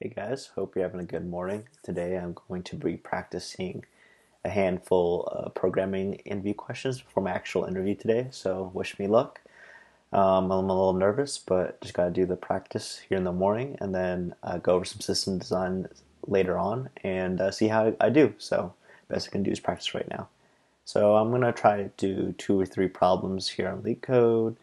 Hey guys, hope you're having a good morning. Today I'm going to be practicing a handful of programming interview questions for my actual interview today, so wish me luck. I'm a little nervous, but just gotta do the practice here in the morning and then go over some system design later on and see how I do. So, best I can do is practice right now. So I'm gonna try to do 2 or 3 problems here on Leetcode,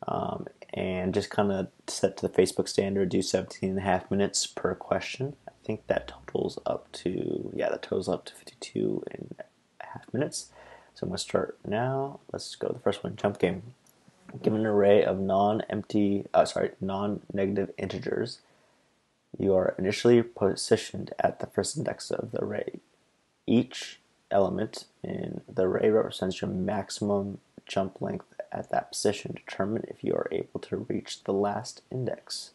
um, and just kind of set to the Facebook standard, do 17 and a half minutes per question. I think that totals up to, yeah, that totals up to 52 and a half minutes. So I'm gonna start now. Let's go to the first one, jump game. Given an array of non-negative integers, you are initially positioned at the first index of the array. Each element in the array represents your maximum jump length at that position. Determine if you are able to reach the last index.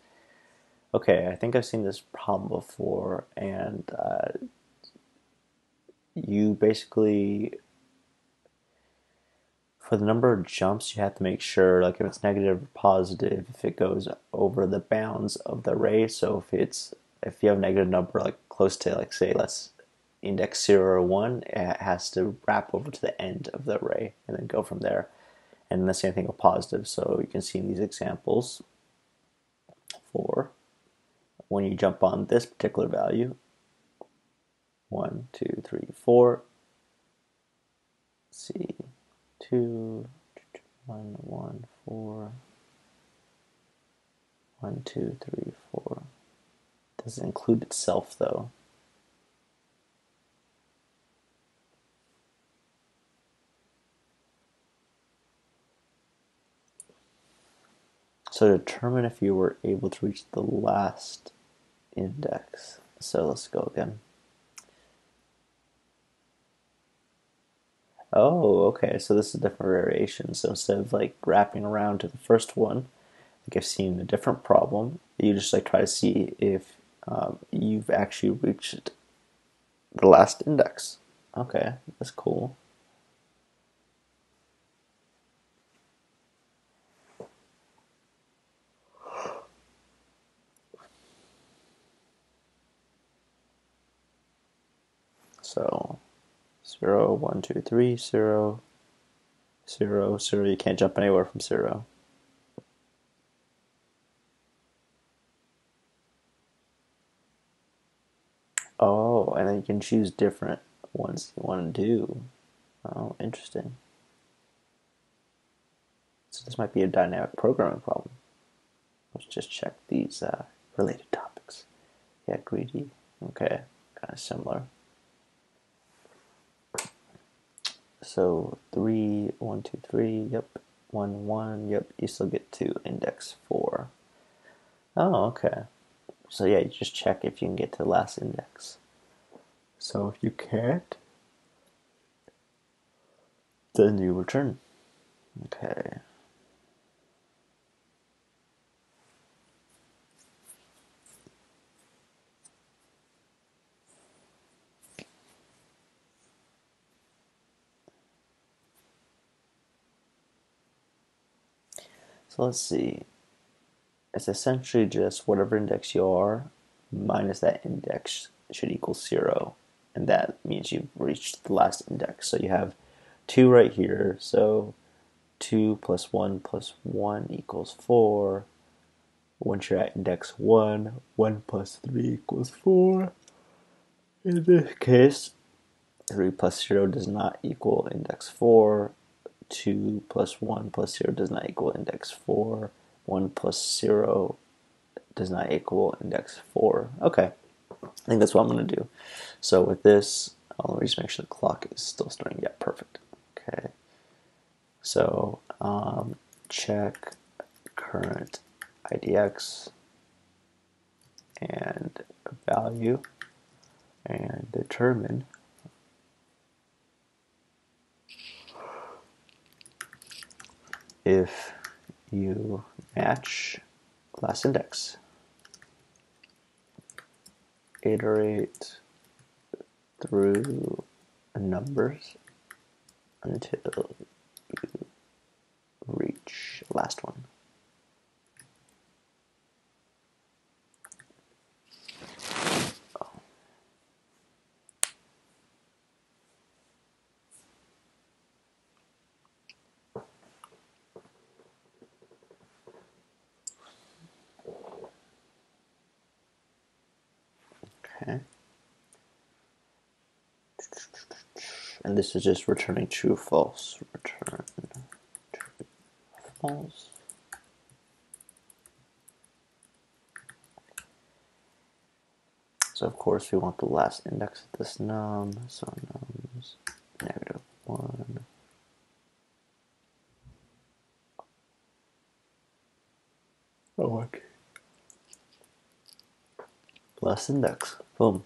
Okay, I think I've seen this problem before, and you basically, for the number of jumps, you have to make sure, like if it's negative or positive, if it goes over the bounds of the array. So if you have a negative number like close to, like, say, let's index 0 or 1, it has to wrap over to the end of the array and then go from there. And the same thing with positive. So you can see in these examples, for when you jump on this particular value, 1, 2, 3, 4, see, 2, 1, 1, 4, 1, 2, 3, 4. Doesn't include itself though. So determine if you were able to reach the last index. So let's go again. Oh, okay, so this is a different variation. So instead of like wrapping around to the first one, like I've seen a different problem. You just like try to see if you've actually reached the last index. Okay, that's cool. So 0, 1, 2, 3, 0, 0, 0. You can't jump anywhere from 0. Oh, and then you can choose different ones you want to do. Oh, interesting. So this might be a dynamic programming problem. Let's just check these related topics. Yeah, greedy. Okay, kind of similar. So 3, 1, 2, 3. Yep. 1, 1. Yep. You still get to index 4. Oh, okay. So yeah, you just check if you can get to the last index. So if you can't, then you return. Okay. So let's see. It's essentially just whatever index you are minus that index should equal 0. And that means you've reached the last index. So you have 2 right here. So 2 plus 1 plus 1 equals 4. Once you're at index 1, 1 plus 3 equals 4. In this case, 3 plus 0 does not equal index 4. 2 plus 1 plus 0 does not equal index 4. 1 plus 0 does not equal index 4. Okay, I think that's what I'm going to do. So with this, let me just make sure the clock is still starting. Yeah, perfect. Okay. So check current IDX and value and determine if you match last index. Iterate through numbers until you reach the last one. Okay. And this is just returning true or false. Return true or false. So of course we want the last index of this num, so num's -1. Oh, okay. Last index. Boom.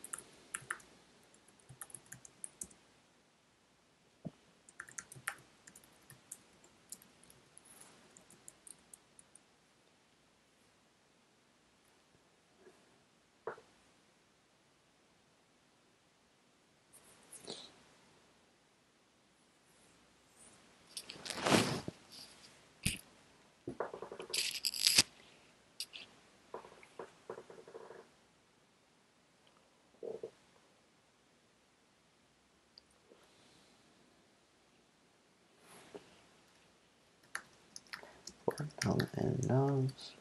For num and nums.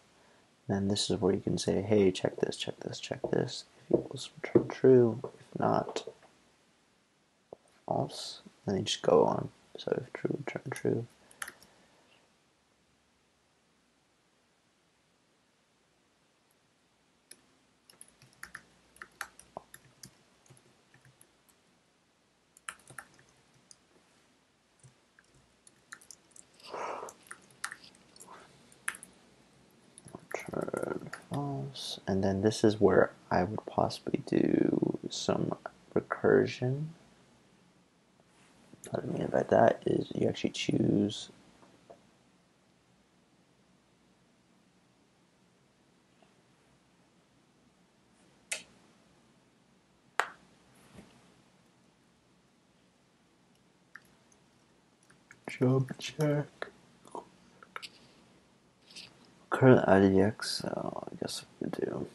Then this is where you can say, hey, check this, check this, check this. If equals, return true. If not, false. And then you just go on. So if true, return true. Return false. And then this is where I would possibly do some recursion. What I mean by that is you actually choose jump check. Current IDX, so I guess we could do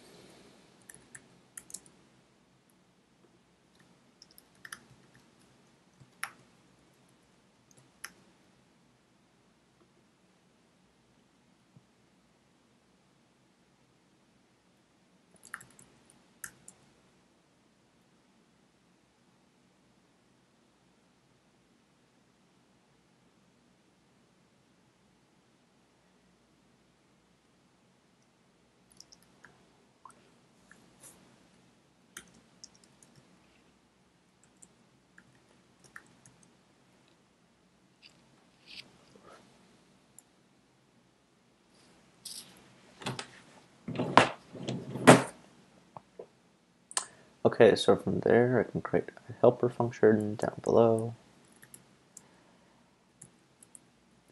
okay, so from there I can create a helper function down below.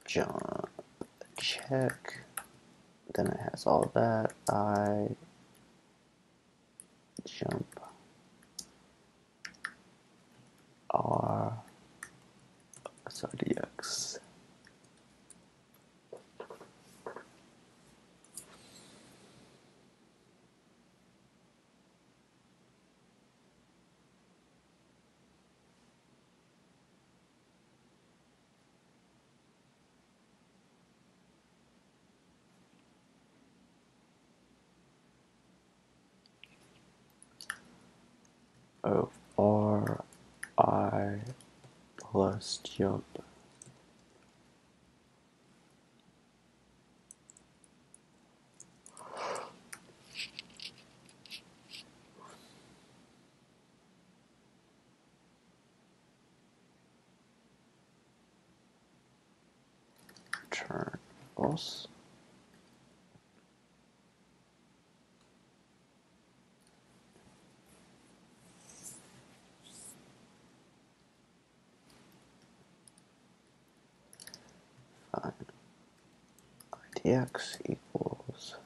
Jump check. Then it has all that. I jump R SRDX. Of R I plus jump return false. Fine. IDX equals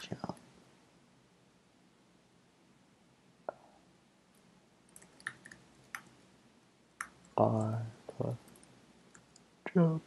jump R plus jump.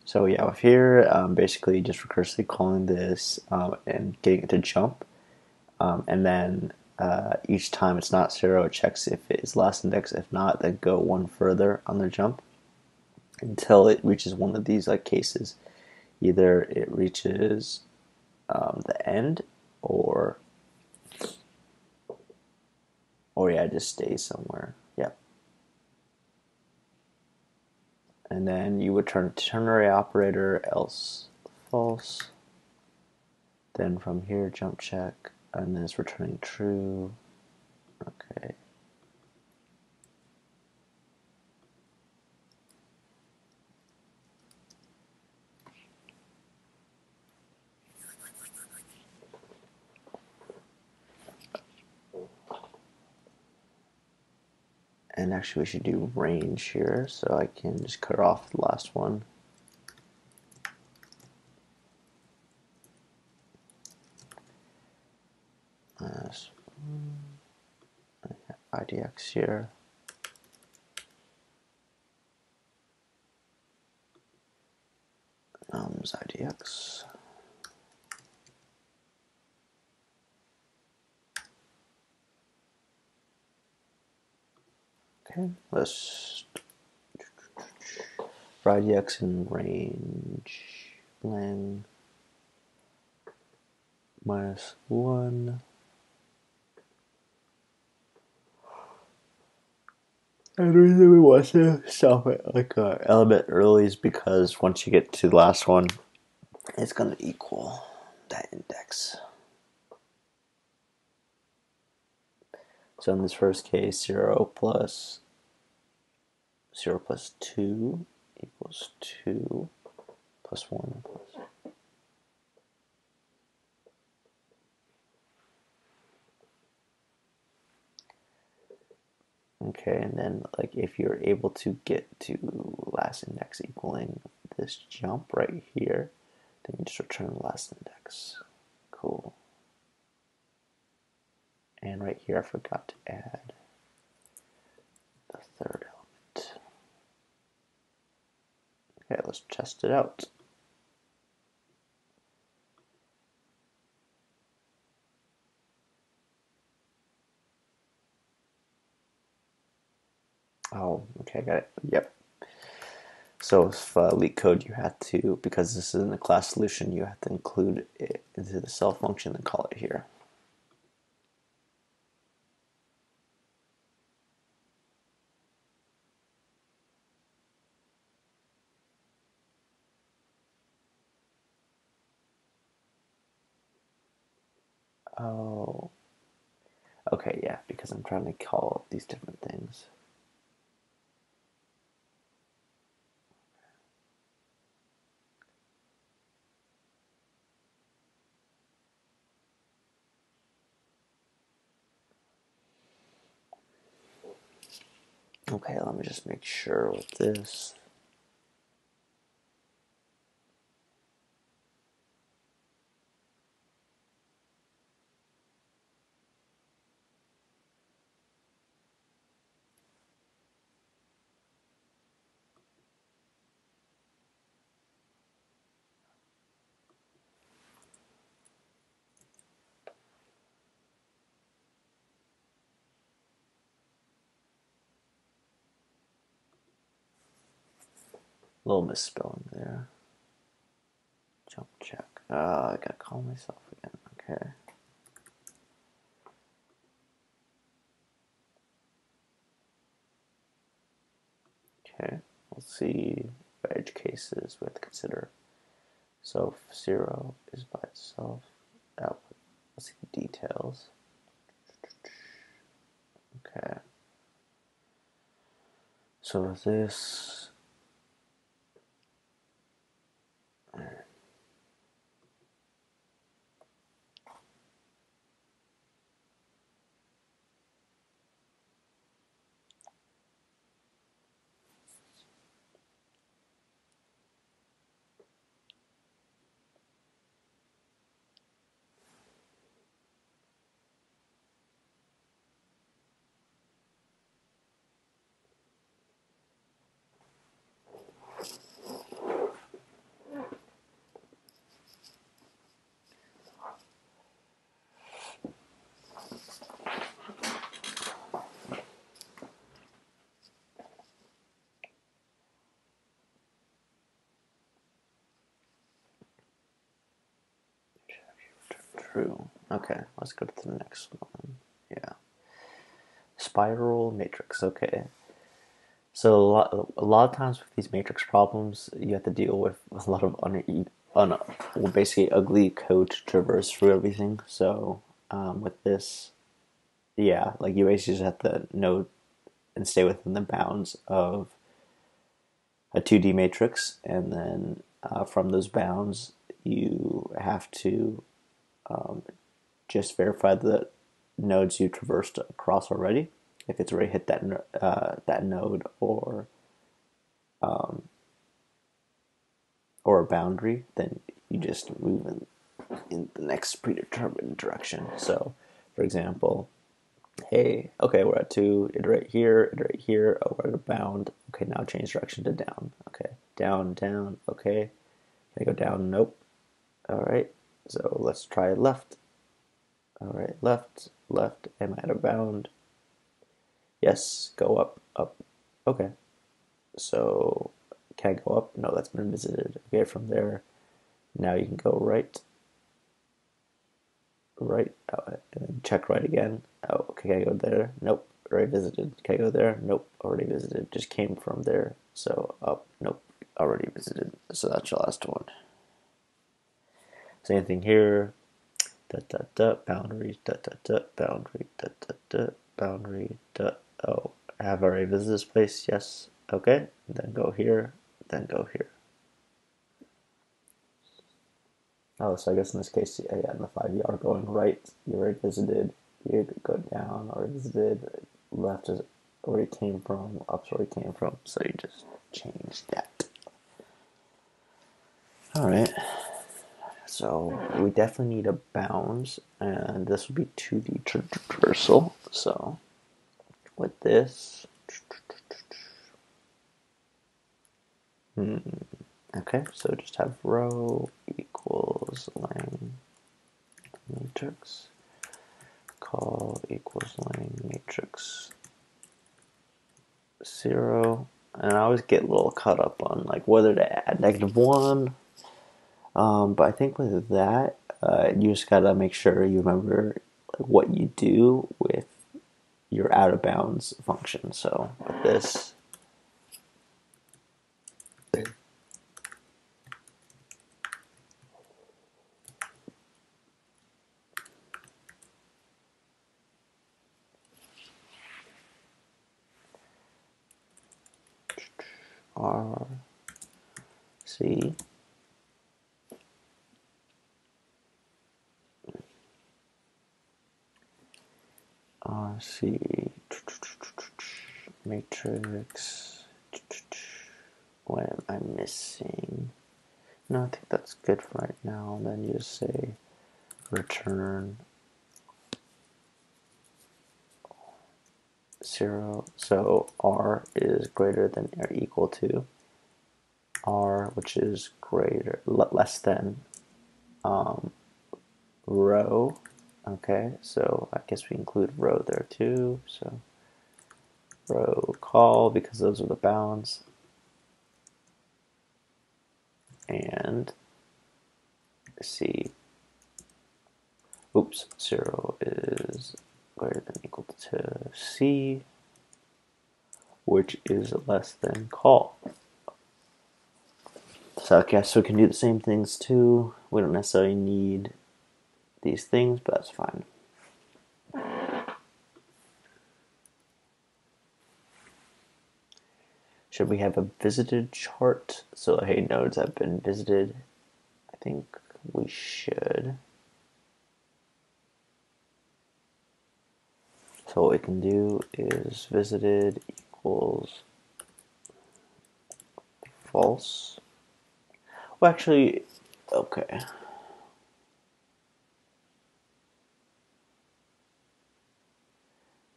So yeah, with here, basically just recursively calling this and getting it to jump, and then each time it's not 0, it checks if it is last index. If not, then go one further on the jump until it reaches one of these like cases. Either it reaches the end, or yeah, it just stays somewhere. Yep. And then you would turn a ternary operator, else false. Then from here, jump check, and then it's returning true. Okay. And actually we should do range here, so I can just cut off the last one. IDX here. IDX. Okay, let's for IDX in range lang -1. And the reason we want to stop it like an element early is because once you get to the last one, it's going to equal that index. So in this first case, 0 plus 2 equals 2 plus 1 plus. Okay, and then like if you're able to get to last index equaling this jump right here, then you just return the last index. Cool. And right here I forgot to add the third element. Okay, let's test it out. Oh, okay, got it. Yep. So if Leetcode, you have to, because this is in the class solution, you have to include it into the self function and call it here. Oh, okay, yeah, because I'm trying to call these different things. Okay, let me just make sure with this. A little misspelling there. Jump check. I gotta call myself again. Okay. Okay. Let's see what edge cases we have to consider. So if 0 is by itself, output. Let's see the details. Okay. So with this, True. Okay, let's go to the next one. Yeah. Spiral matrix. Okay. So a lot of times with these matrix problems, you have to deal with a lot of well, basically ugly code to traverse through everything. So with this, yeah, like you basically just have to know and stay within the bounds of a 2D matrix, and then from those bounds, you have to just verify the nodes you traversed across already. If it's already hit that node or a boundary, then you just move in the next predetermined direction. So, for example, hey, okay, we're at 2, iterate here, oh, we're at a bound. Okay, now change direction to down. Okay, down, down, okay. Can I go down? Nope. All right, so let's try left. All right, left, left, am I at a bound? Yes, go up, up. Okay, so can I go up? No, that's been visited. Okay, from there, now you can go right, right, and then check right again. Oh, okay, can I go there? Nope, already visited. Can I go there? Nope, already visited. Just came from there. So up, nope, already visited. So that's your last one. Same thing here. Boundary, boundary, boundary, oh, have I already visited this place? Yes. Okay, then go here, then go here. Oh, so I guess in this case, yeah, in the 5 you are going right, you already visited, you go down, already visited, left is where you came from, up's where you came from, so you just change that. Alright, so we definitely need a bounds, and this would be 2D traversal, so with this, okay, so just have row equals lang matrix, call equals lang matrix 0, and I always get a little caught up on like whether to add -1, but I think with that, you just gotta make sure you remember like, what you do with your out of bounds function. So with this, R C RC matrix. What am I missing? No, I think that's good for right now. And then you just say return 0. So R is greater than or equal to R, which is less than row. Okay, so I guess we include row there too. So row call, because those are the bounds. And C, oops, 0 is greater than equal to C, which is less than call. So I guess we can do the same things too. We don't necessarily need these things, but that's fine. Should we have a visited chart? So hey, nodes have been visited. I think we should. So what we can do is visited equals false. Well, actually, okay.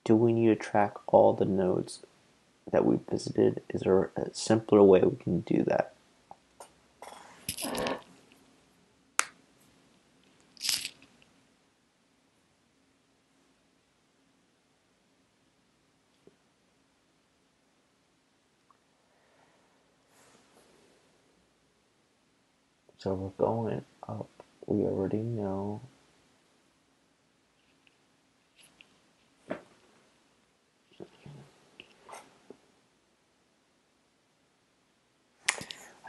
Do we need to track all the nodes that we visited? Is there a simpler way we can do that? So we're going up. We already know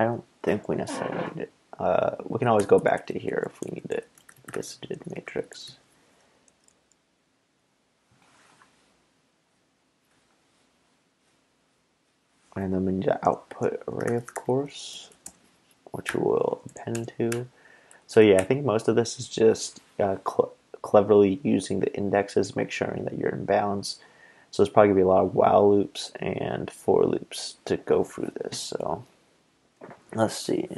I don't think we necessarily need it. We can always go back to here if we need it. Visited matrix. And then we need an output array, of course, which we will append to. So yeah, I think most of this is just cleverly using the indexes, make sure that you're in bounds. So there's probably going to be a lot of while loops and for loops to go through this. So let's see.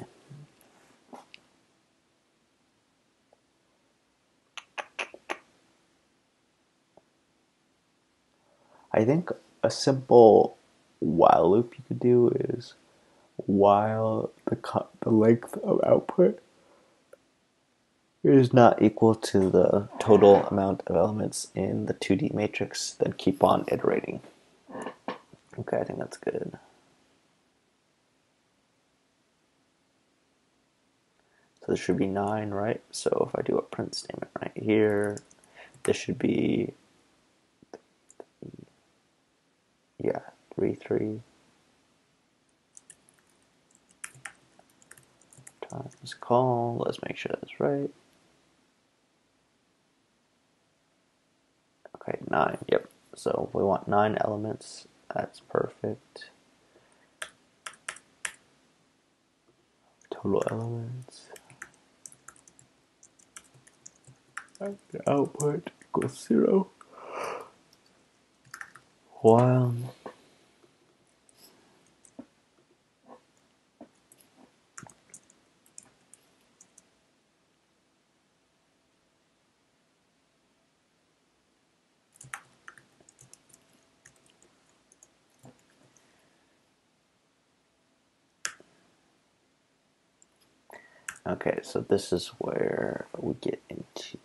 I think a simple while loop you could do is while the length of output is not equal to the total amount of elements in the 2D matrix, then keep on iterating. Okay, I think that's good. So this should be 9, right? So if I do a print statement right here, this should be, yeah, 3, 3 times call. Let's make sure that's right. Okay, 9, yep. So we want 9 elements. That's perfect. Total elements. The output equals 0. While okay, so this is where we get into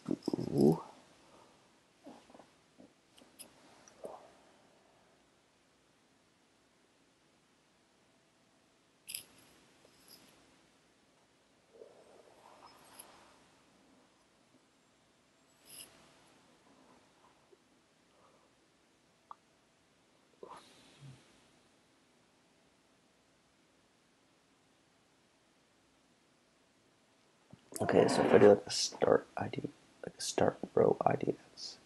okay, so if I do like a start ID, like a start row IDs.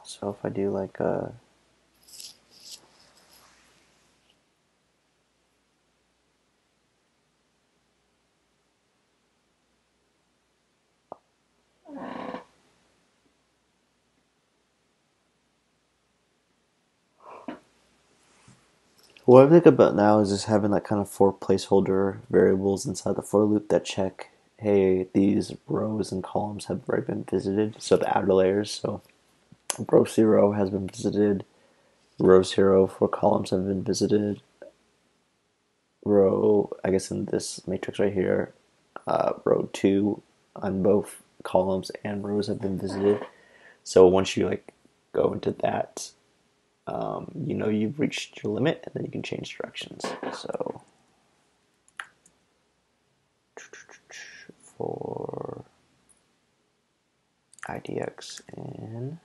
So if I do like a what I think about now is just having like kind of 4 placeholder variables inside the for loop that check, hey, these rows and columns have already been visited. So the outer layers, so row 0 has been visited, row 0 for columns have been visited, row, I guess in this matrix right here, row 2 on both columns and rows have been visited. So once you like go into that, you know you've reached your limit, and then you can change directions. So for IDX in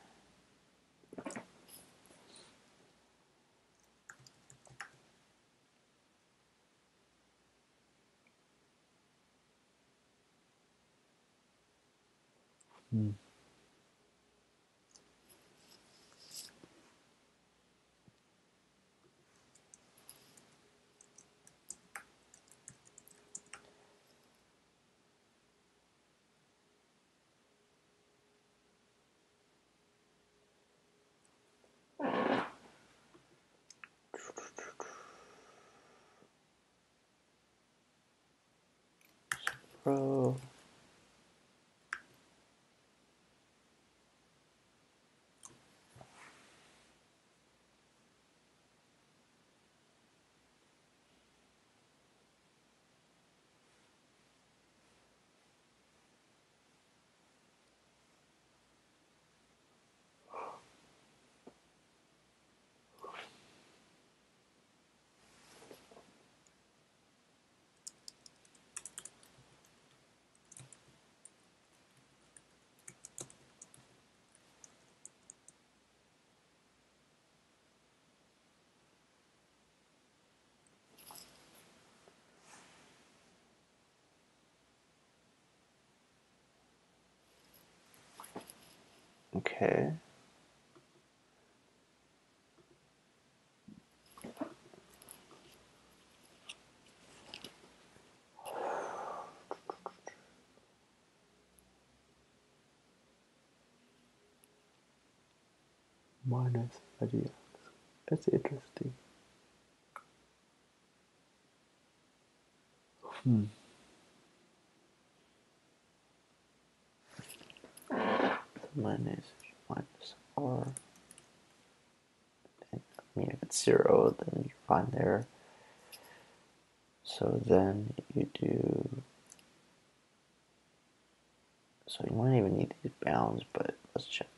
row. Okay. Minus idea. That's interesting. Minus r. I mean, if it's 0, then you're fine there. So then you do. So you might even need these bounds, but let's check.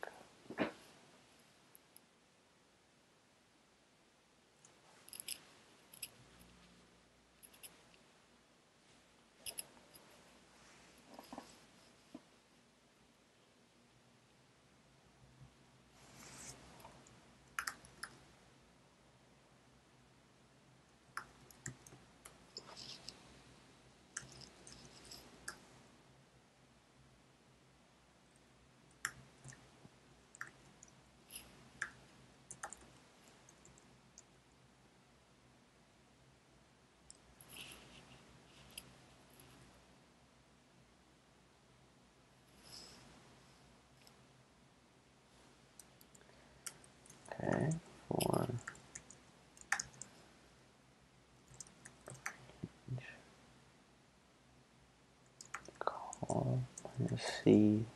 Okay, for call minus c.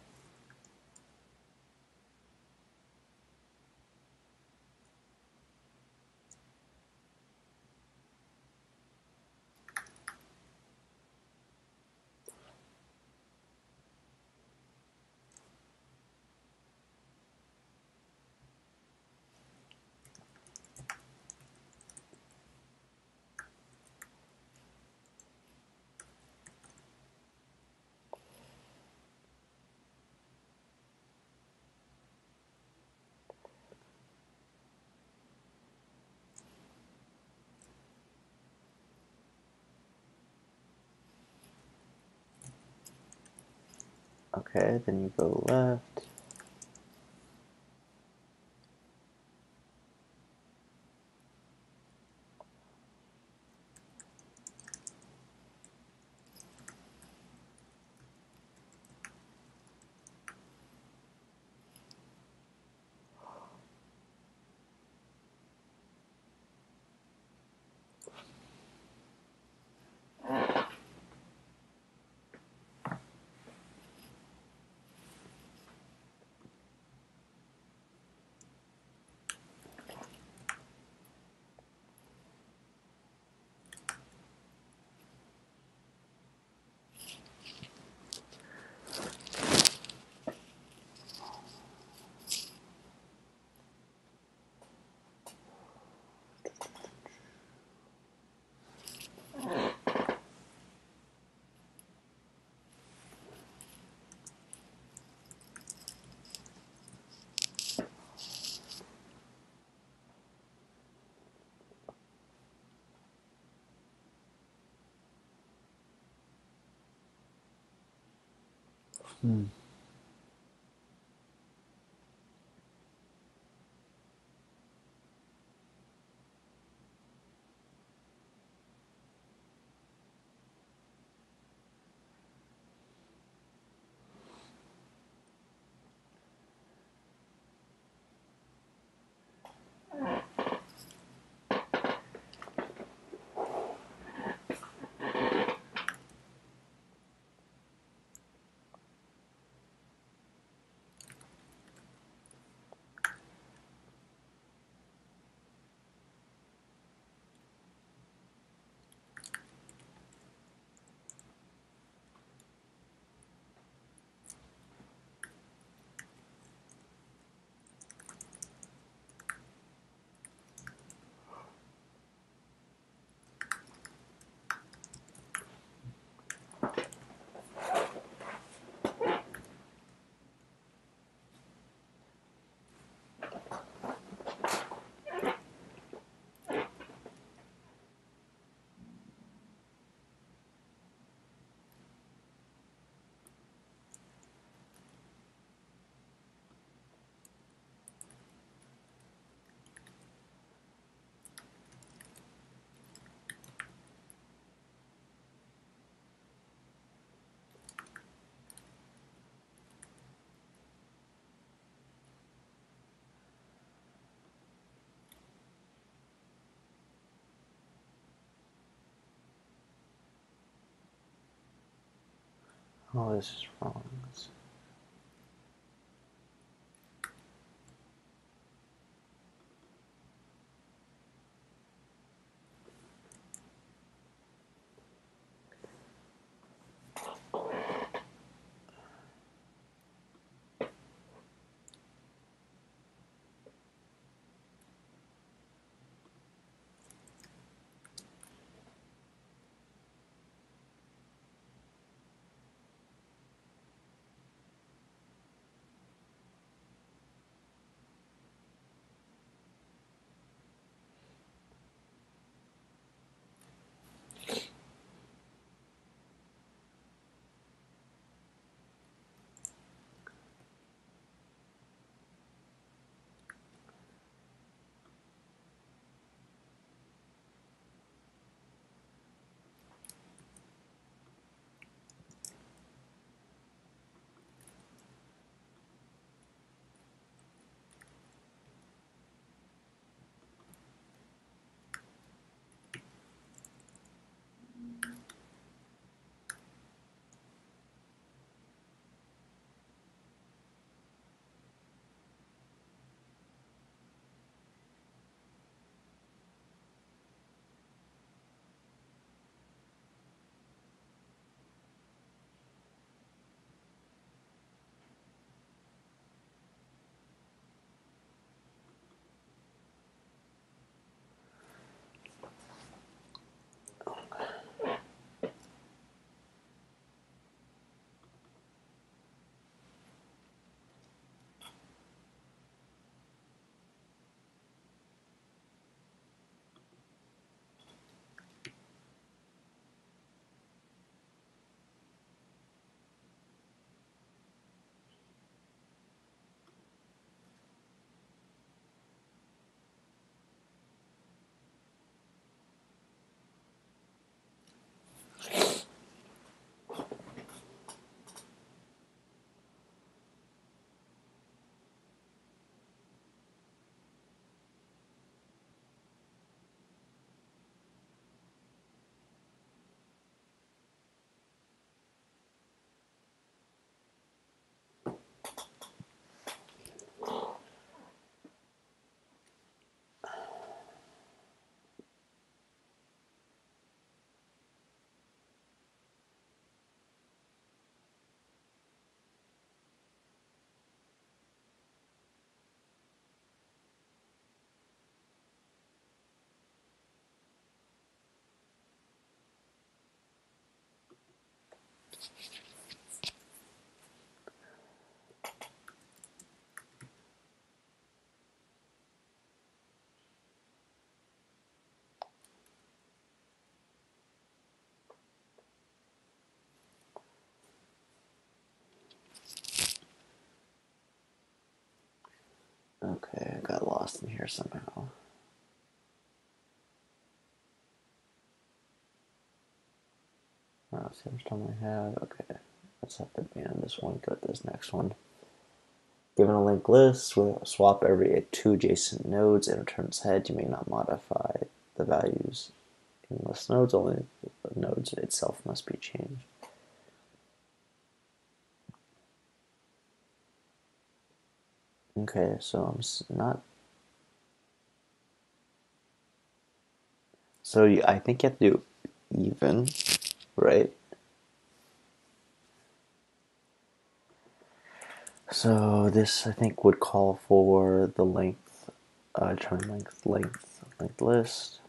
Okay, then you go left. Oh, this is wrong. Okay, I got lost in here somehow. See how much time I have. Okay, let's have to be on this one. Go to this next one. Given a linked list, we'll swap every 2 adjacent nodes and returns head. You may not modify the values in list nodes, only the nodes itself must be changed. Okay, so I'm not. So I think you have to do even, right? So this I think would call for the length, turn length list.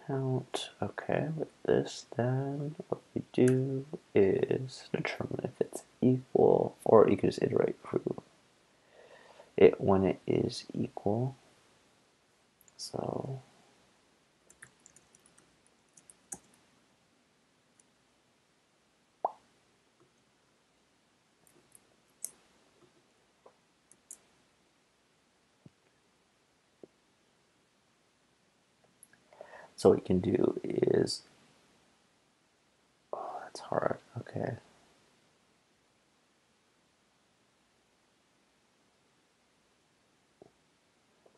Count. Okay, with this, then what we do is determine if it's equal, or you can just iterate through it when it is equal. So So what you can do is, oh, that's hard. Okay.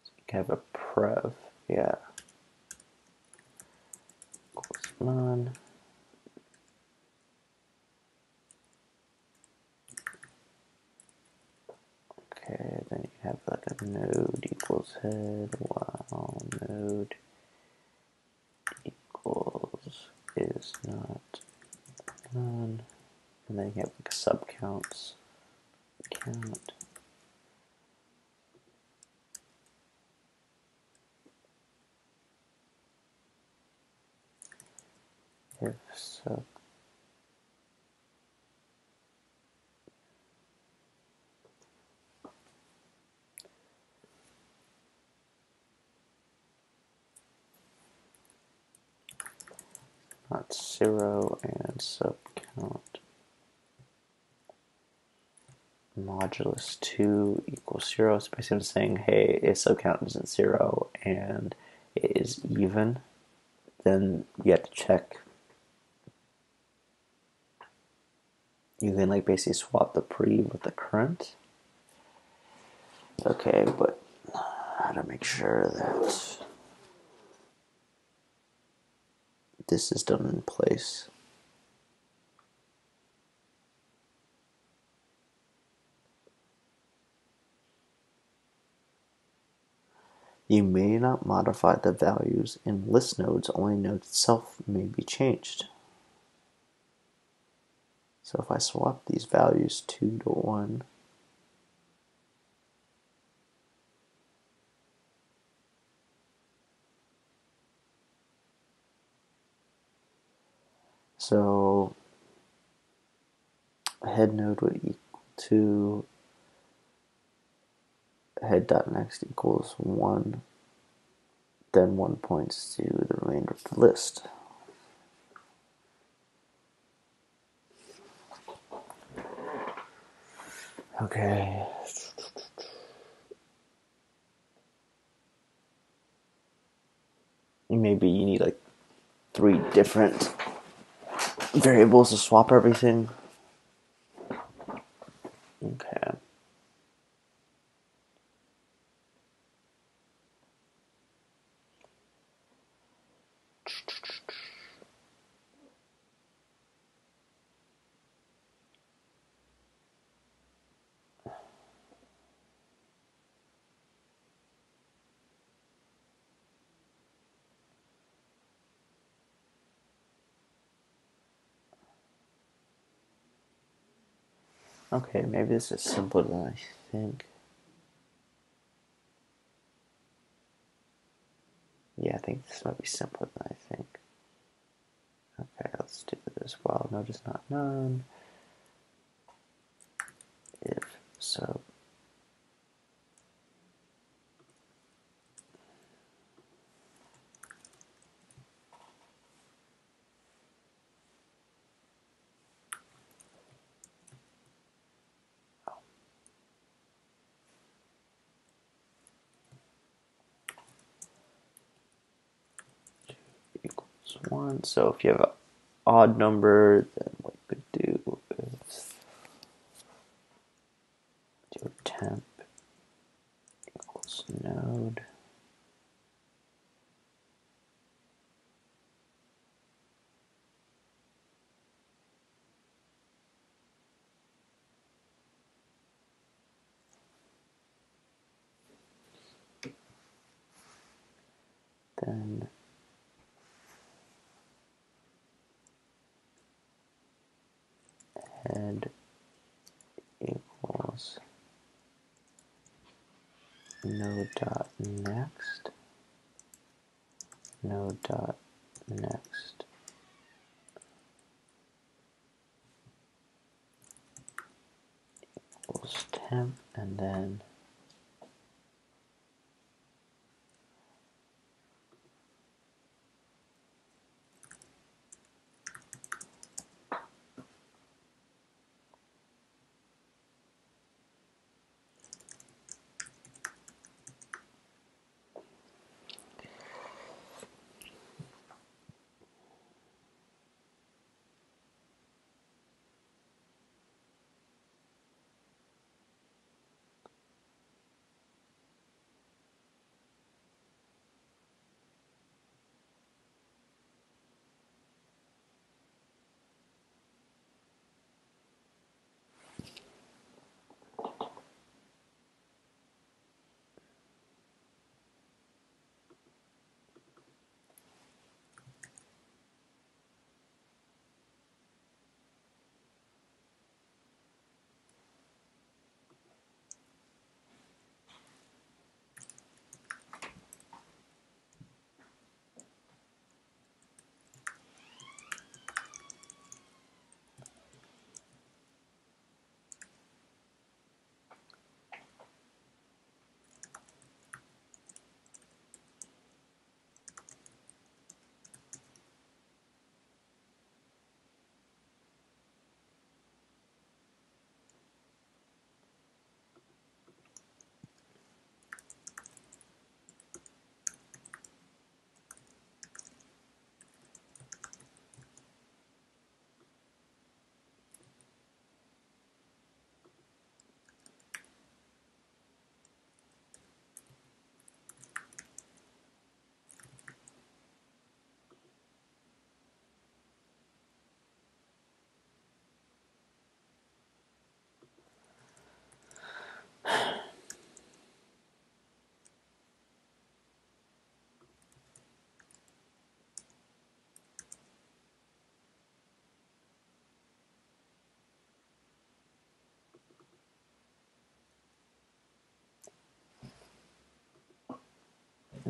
So you can have a prev, yeah, equals none. Okay, then you have like a node equals head while node equals is not none. And then you have like a subcounts count. If sub not 0 and subcount modulus 2 equals 0. So basically I'm saying, hey, if subcount isn't 0 and it is even, then you have to check. You can like basically swap the pre with the current. Okay, but how to make sure that this is done in place. You may not modify the values in list nodes, only node itself may be changed. So if I swap these values 2 to 1, so head node would equal to head.next equals 1, then 1 points to the remainder of the list. Okay. Maybe you need like 3 different variables to swap everything. Okay. Okay, maybe this is simpler than I think. Yeah, I think this might be simpler than I think. Okay, let's do this. While node is not none, if sub equals 1. So if you have an odd number, then what you could do is do temp equals node. Then head equals node.next, node.next equals temp, and then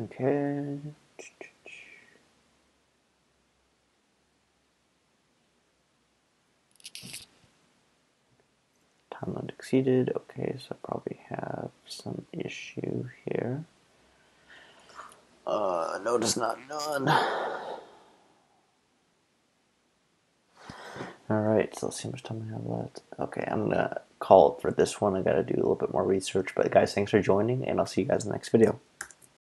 Okay. Time limit exceeded. Okay, so I probably have some issue here. Notice not done. Alright, so let's see how much time I have left. Okay, I'm gonna call it for this one. I gotta do a little bit more research. But guys, thanks for joining, and I'll see you guys in the next video.